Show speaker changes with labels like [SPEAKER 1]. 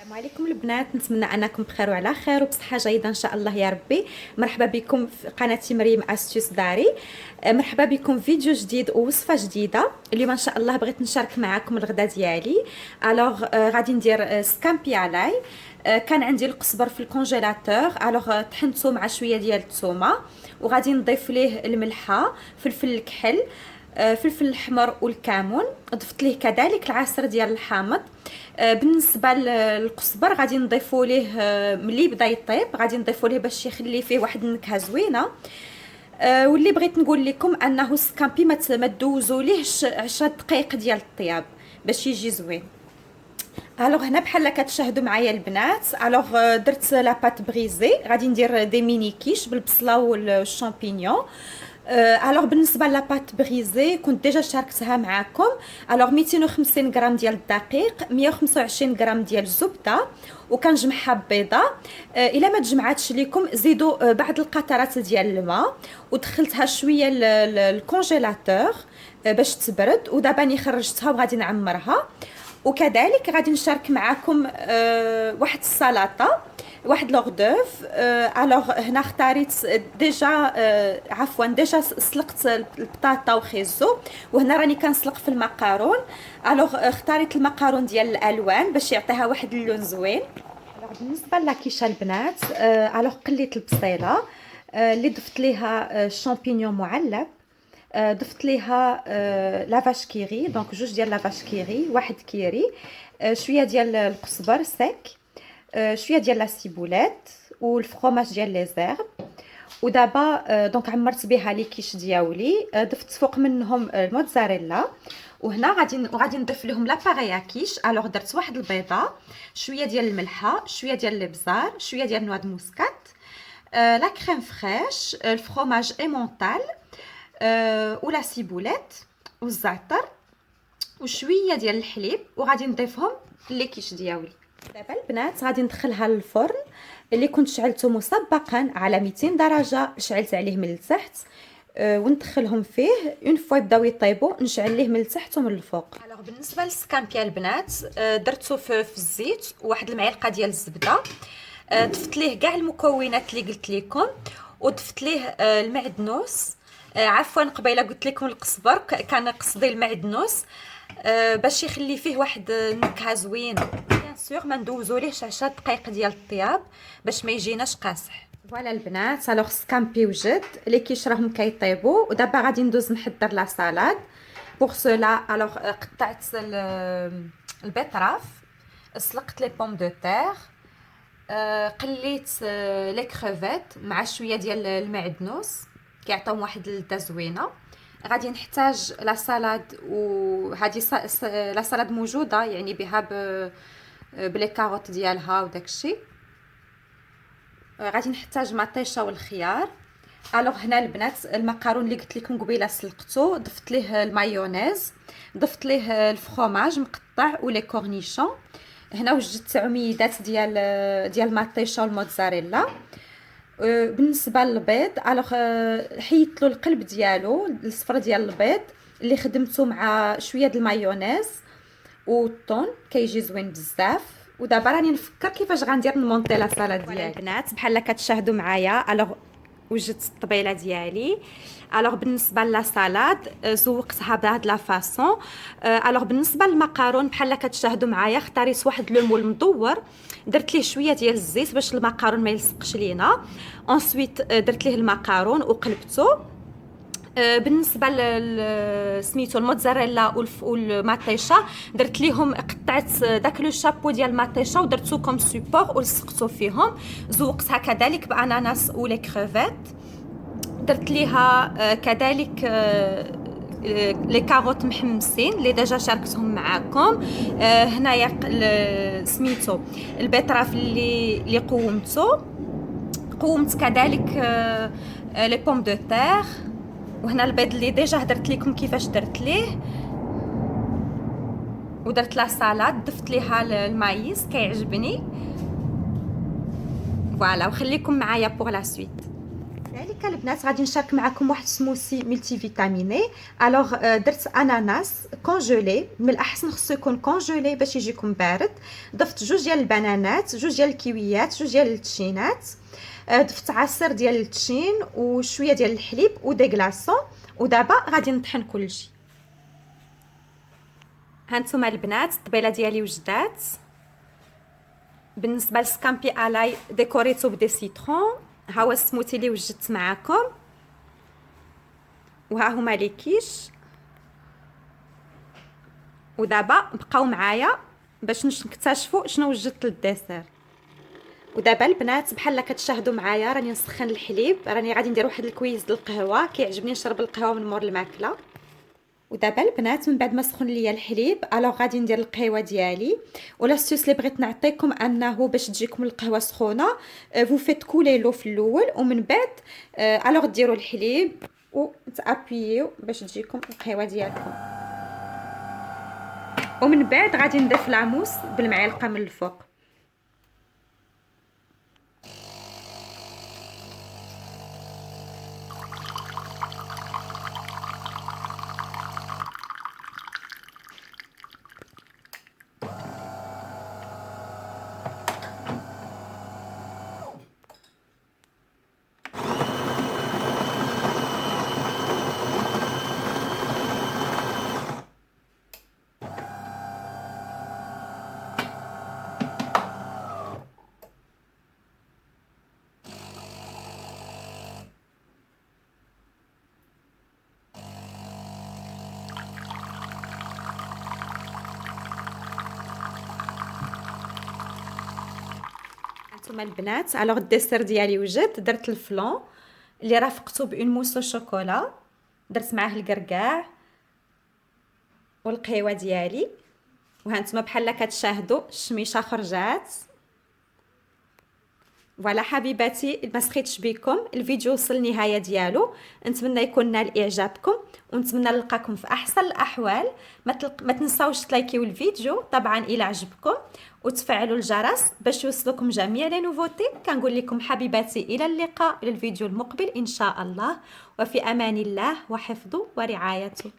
[SPEAKER 1] السلام عليكم البنات، نتمنى انكم بخير وعلى خير وبصحه جيده ان شاء الله يا ربي. مرحبا بكم في قناه مريم استيوس داري. مرحبا بكم في فيديو جديد ووصفه جديده. اليوم ان شاء الله بغيت نشارك معكم الغداء ديالي. الوغ غادي ندير سكامبي علاي. كان عندي القزبر في الكونجيلاتور، الوغ طحنته مع شويه ديال الثومه، وغادي نضيف ليه الملحه، فلفل الكحل، فلفل الحمر والكمون. ضفت ليه كذلك العصير ديال الحامض. بالنسبه للقزبر غادي نضيفوا ليه ملي بدا يطيب، غادي نضيفوا ليه باش يخلي فيه واحد النكهه زوينه. واللي بغيت نقول لكم انه السكامبي ما تدوزوليهش 10 دقائق ديال الطياب باش يجي زوين. الوغ هنا بحال كتشاهدوا معايا البنات، الوغ درت لا بات بريزي، غادي ندير دي ميني كيش بالبصله والشامبينيون. الوغ بالنسبه لاباط بريزي كنت ديجا شاركتها معكم. الوغ 250 غرام ديال الدقيق، 125 غرام ديال الزبده، وكنجمعها ببيضه. الا ما تجمعاتش لكم زيدوا بعض القطرات ديال الماء، ودخلتها شويه للكونجيلاتور باش تبرد. ودابا راني خرجتها وغادي نعمرها. وكذلك غادي نشارك معكم واحد السلطه، واحد لوغدوف. الوغ هنا اختاريت ديجا عفوا ديجا سلقت البطاطا وخيزو، وهنا راني كنسلق في المقارون. الوغ اختاريت المقارون ديال الالوان باش يعطيها واحد اللون زوين. الوغ بالنسبه لاكيشه البنات، الوغ قليت البصيله اللي ضفت ليها الشامبينيون معلب. ضفت ليها لافاش كيري، دونك جوج ديال لافاش كيري، واحد كيري، شويه ديال القزبر سيك، شويه ديال لا سيبولات والفرomاج ديال لي زيرب. ودابا دونك عمرت بها لي كيش دياولي. ضفت فوق منهم الموتزاريلا. وهنا غادي نضيف لهم لاباريا كيش. الوغ درت واحد البيضه، شويه ديال الملحه، شويه ديال الابزار، شويه ديال نواد موسكات، لا كريم فريش، الفرomاج ايمونتال، ولا سيبولات والزعتر، وشويه ديال الحليب، وغادي نضيفهم لي كيش دياولي. دابا البنات غادي ندخلها للفرن اللي كنت شعلته مسبقا على 200 درجه، شعلت عليه من التحت. وندخلهم فيه اون فوا يبداو يطيبوا، نشعل ليه من التحت ومن الفوق. الوغ بالنسبه للسكامبيا البنات، درتو في الزيت وواحد المعلقه ديال الزبده. ضفت ليه كاع المكونات اللي قلت لكم، وضفت ليه المعدنوس. عفوا قبيله قلت لكم القزبر، كان قصدي المعدنوس، باش يخلي فيه واحد النكهه زوينه. بيان سور ما ندوزوليهش 10 دقائق ديال الطياب باش ما يجيناش قاصح. فوالا البنات، الوغ سكامبي وجد لي كيش راهم كيطيبوا. ودابا غادي ندوز نحضر لا سالاد. بوغ سولا الوغ قطعت البيطراف، سلقت لي بوم دو تير، قليت لي كروفيت مع شويه ديال المعدنوس كيعطيو واحد التزوينه. غادي نحتاج لا سالاد، وهذه لا سالاد موجوده يعني بها بلي كاروت ديالها وداكشي. غادي نحتاج مطيشه والخيار. الوغ هنا البنات المقارون اللي قلت لكم قبيله سلقته، ضفت ليه المايونيز، ضفت ليه الفرomاج مقطع ولي كورنيشون. هنا وجدت عميدات ديال المطيشه والموتزاريلا. بالنسبه للبيض، الوغ حيدت له القلب ديالو، الصفر ديال البيض اللي خدمته مع شويه د المايونيز والطون، كيجي زوين بزاف. ودابا راني نفكر كيفاش غندير نمونطي لا سالاد ديالي. البنات بحال كتشاهدوا معايا، الوغ وجدت الطبيله ديالي. الوغ بالنسبه لا سالاد زوقتها بهاد لا فاصون. الوغ بالنسبه للمقارون بحال كتشاهدوا معايا، اختاريت واحد لو مول مدور، درت ليه شويه ديال الزيت باش المقارون ما يلصقش لينا. انسويت درت ليه المقارون وقلبته. بالنسبه سميتو الموتزاريلا والمطيشه، درت ليهم قطعت داك لو شابو ديال المطيشه ودرتو كوم سوبور ولصقتو فيهم. زوقتها كذلك باناناس ولي كروفيت. درت ليها كذلك لي كاروت محمسين اللي ديجا شاركتهم معاكم. هنايا سميتو البيطراف اللي قومت كذلك لي بوم دو تير. وهنا البيض اللي ديجا هدرت لكم كيفاش درت ليه. ودرت لا سالاد، ضفت ليها المايس كيعجبني. فوالا، وخليكم معايا بوغ لا سويت. كذلك البنات غادي نشارك معكم واحد سموسي ملتي فيتاميني. الوغ درت اناناس كونجولي، من الاحسن خصو يكون كونجولي باش يجيكم بارد. ضفت جوج ديال البنانات، جوج ديال الكيويات، جوج ديال التشينات، ضفت عصير ديال التشين وشويه ديال الحليب ودي كلاصون. ودابا غادي نطحن كلشي. هانتوما البنات الطبيله ديالي وجدات. بالنسبه للسكامبي الاي ديكوريتو بدي سيترون. ها هو السموتي اللي وجدت معكم، وها هما لي كيش. ودابا بقاو معايا باش نكتشفوا شنو وجدت للديسير. ودابا البنات بحال كتشاهدوا معايا راني نسخن الحليب، راني غادي ندير واحد الكويز ديال القهوه، كيعجبني نشرب القهوه من مور الماكله. ودابا البنات من بعد ما سخن ليا الحليب الوغ غادي ندير القهوه ديالي. ولاستيوس اللي بغيت نعطيكم انه باش تجيكم القهوه سخونه فو فيت كولي لو في الاول، ومن بعد الوغ ديروا الحليب وتابيو باش تجيكم القهوه ديالكم. ومن بعد غادي نضيف لاموس بالمعلقه من الفوق. هانتوما البنات الوغ الديسير ديالي وجد. درت الفلون اللي رافقته بون موسو شوكولا، درت معاه الكركاع والقهوه ديالي. وهانتوما بحال كتشاهدوا الشميشه خرجات. فوالا حبيباتي، ما سخيتش بكم، الفيديو وصل النهايه ديالو. نتمنى يكون نال اعجابكم، ونتمنى نلقاكم في احسن الاحوال. ما تنساوش تلايكيو الفيديو طبعا الى عجبكم، وتفعلوا الجرس باش يوصلكم جميع لي نوفوتي. كنقول لكم حبيباتي الى اللقاء، الى الفيديو المقبل ان شاء الله، وفي امان الله وحفظه ورعايته.